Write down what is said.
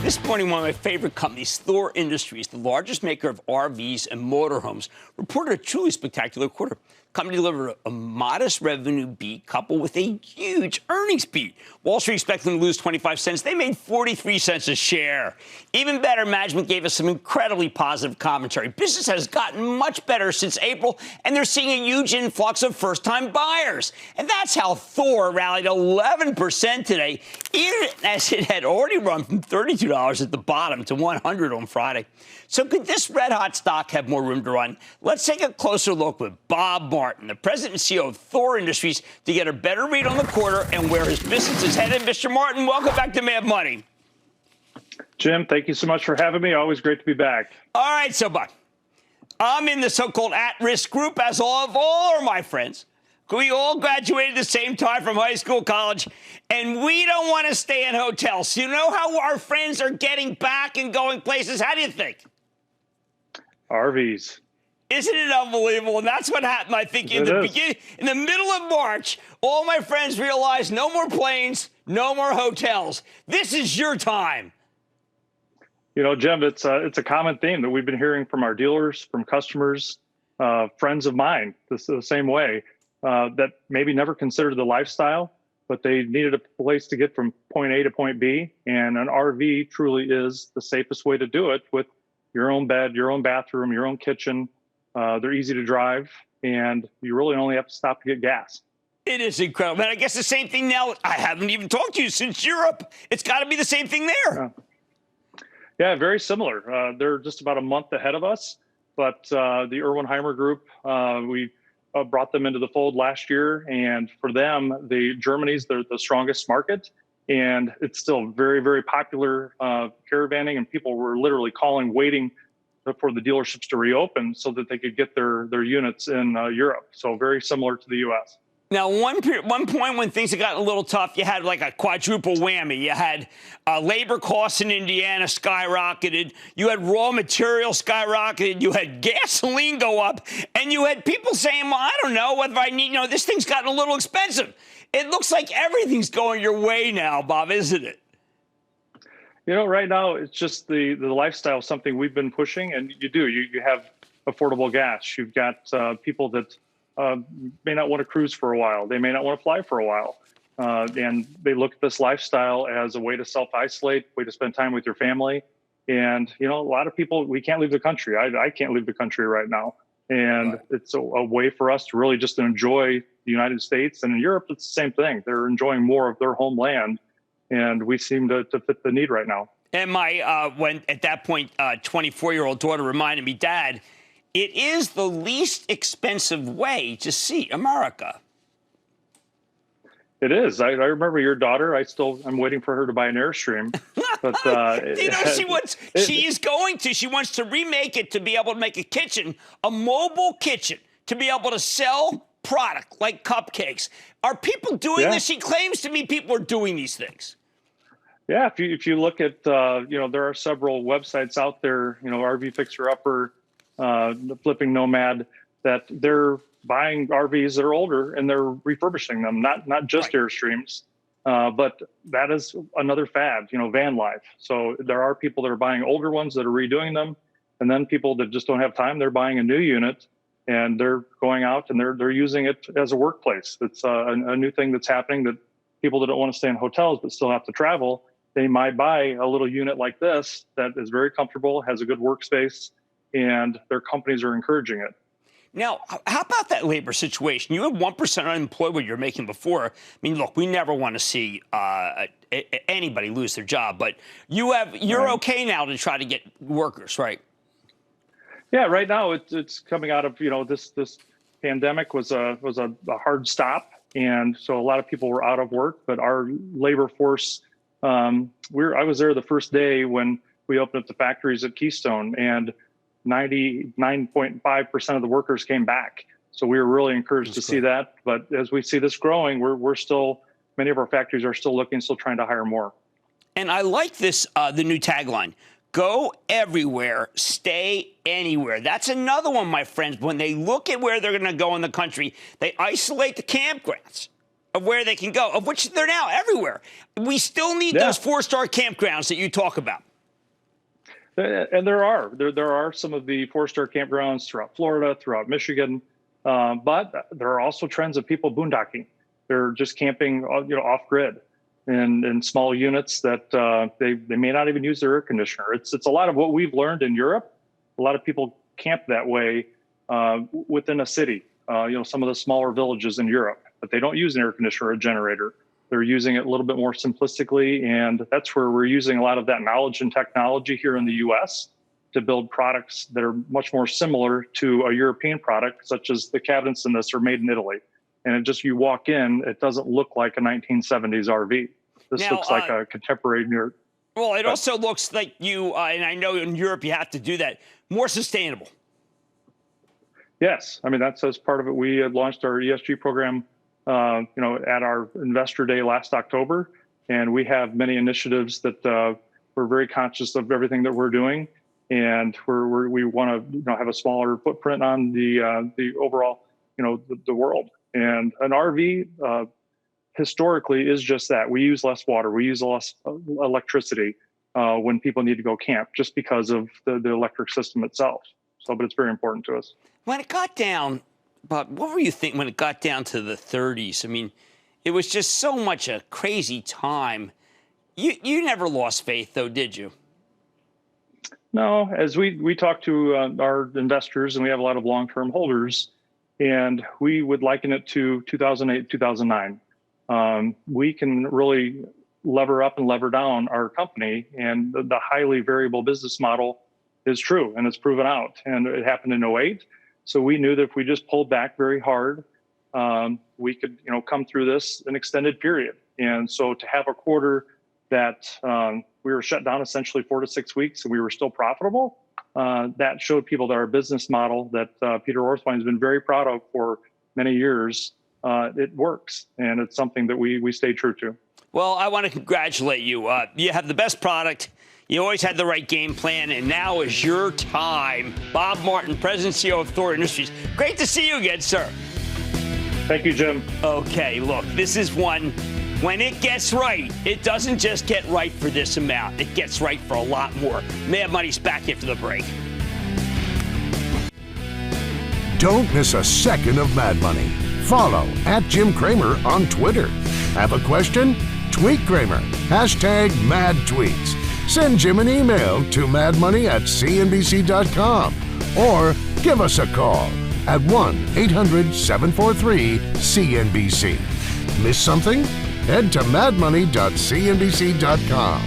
This morning, one of my favorite companies, Thor Industries, the largest maker of RVs and motorhomes, reported a truly spectacular quarter. The company delivered a modest revenue beat coupled with a huge earnings beat. Wall Street expected them to lose 25 cents. They made 43 cents a share. Even better, management gave us some incredibly positive commentary. Business has gotten much better since April, and they're seeing a huge influx of first-time buyers. And that's how Thor rallied 11% today, even as it had already run from $32 at the bottom to $100 on Friday. So could this red-hot stock have more room to run? Let's take a closer look with Bob Martin, the president and CEO of Thor Industries, to get a better read on the quarter and where his business is headed. Mr. Martin, welcome back to Mad Money. Jim, thank you so much for having me. Always great to be back. All right, so, Buck, I'm in the so-called at-risk group, as all of my friends. We all graduated at the same time from high school, college, and we don't want to stay in hotels. You know how our friends are getting back and going places? How do you think? RVs. Isn't it unbelievable? And that's what happened, I think, in the middle of March. All my friends realized no more planes, no more hotels. This is your time. You know, Jim, it's a common theme that we've been hearing from our dealers, from customers, friends of mine, the same way, that maybe never considered the lifestyle, but they needed a place to get from point A to point B. And an RV truly is the safest way to do it, with your own bed, your own bathroom, your own kitchen. They're easy to drive, and you really only have to stop to get gas. It is incredible. And I guess the same thing now. I haven't even talked to you since Europe. It's got to be the same thing there. Yeah, very similar. They're just about a month ahead of us, but the Erwin-Heimer Group, we brought them into the fold last year, and for them, Germany's the strongest market, and it's still very, very popular caravanning, and people were literally calling, waiting for the dealerships to reopen so that they could get their units in Europe. So very similar to the U.S. Now, one point when things had gotten a little tough, you had like a quadruple whammy. You had labor costs in Indiana skyrocketed. You had raw material skyrocketed. You had gasoline go up. And you had people saying, well, I don't know whether I need, this thing's gotten a little expensive. It looks like everything's going your way now, Bob, isn't it? You know, right now, it's just the lifestyle, something we've been pushing. And you have affordable gas. You've got people that may not want to cruise for a while. They may not want to fly for a while. And they look at this lifestyle as a way to self-isolate, way to spend time with your family. And, a lot of people, we can't leave the country. I can't leave the country right now. And it's a way for us to really just enjoy the United States. And in Europe, it's the same thing. They're enjoying more of their homeland. And we seem to fit the need right now. And my, when at that point, 24-year-old daughter reminded me, Dad, it is the least expensive way to see America. It is. I remember your daughter. I'm waiting for her to buy an Airstream. But she wants to remake it to be able to make a kitchen, a mobile kitchen, to be able to sell product like cupcakes. Are people doing this? She claims to me people are doing these things. Yeah, if you look at, there are several websites out there, RV Fixer Upper, the Flipping Nomad, that they're buying RVs that are older and they're refurbishing them, not just Airstreams, but that is another fad, van life. So there are people that are buying older ones that are redoing them, and then people that just don't have time, they're buying a new unit and they're going out and they're using it as a workplace. It's a new thing that's happening, that people that don't want to stay in hotels but still have to travel, they might buy a little unit like this that is very comfortable, has a good workspace, and their companies are encouraging it. Now, how about that labor situation? You have 1% unemployed what you're making before. I mean, look, we never want to see anybody lose their job, but you're okay now to try to get workers, right? Yeah, right now it's coming out of, this pandemic was a hard stop, and so a lot of people were out of work, but our labor force, I was there the first day when we opened up the factories at Keystone, and 99.5% of the workers came back. So we were really encouraged to see that. But as we see this growing, we're still, many of our factories are still trying to hire more. And I like this, the new tagline, go everywhere, stay anywhere. That's another one, my friends. When they look at where they're going to go in the country, they isolate the campgrounds of where they can go, of which they're now everywhere. We still need those 4-star campgrounds that you talk about. And there are some of the 4-star campgrounds throughout Florida, throughout Michigan, but there are also trends of people boondocking. They're just camping, off grid, in small units that they may not even use their air conditioner. It's a lot of what we've learned in Europe. A lot of people camp that way within a city. Some of the smaller villages in Europe, but they don't use an air conditioner or a generator. They're using it a little bit more simplistically, and that's where we're using a lot of that knowledge and technology here in the U.S. to build products that are much more similar to a European product, such as the cabinets in this are made in Italy. And you walk in, it doesn't look like a 1970s RV. This looks like a contemporary New. Well, it also looks like and I know in Europe you have to do that, more sustainable. Yes, I mean, that's as part of it. We had launched our ESG program at our investor day last October, and we have many initiatives that we're very conscious of everything that we're doing, and we want to have a smaller footprint on the overall the world. And an RV historically is just that. We use less water, we use less electricity when people need to go camp, just because of the electric system itself. But it's very important to us. When it got down. But what were you thinking when it got down to the 30s? I mean, it was just so much a crazy time. You never lost faith, though, did you? No, as we talk to our investors, and we have a lot of long-term holders, and we would liken it to 2008, 2009. We can really lever up and lever down our company, and the highly variable business model is true, and it's proven out. And it happened in 2008. So we knew that if we just pulled back very hard, we could, come through this an extended period. And so to have a quarter that we were shut down essentially 4 to 6 weeks and we were still profitable, that showed people that our business model that Peter Orthwein has been very proud of for many years, it works. And it's something that we stay true to. Well, I want to congratulate you. You have the best product. You always had the right game plan, and now is your time. Bob Martin, President and CEO of Thor Industries. Great to see you again, sir. Thank you, Jim. Okay, look, this is one, when it gets right, it doesn't just get right for this amount. It gets right for a lot more. Mad Money's back after the break. Don't miss a second of Mad Money. Follow @Jim Cramer on Twitter. Have a question? Tweet Cramer. #MadTweets. Send Jim an email to madmoney@cnbc.com or give us a call at 1-800-743-CNBC. Miss something? Head to madmoney.cnbc.com.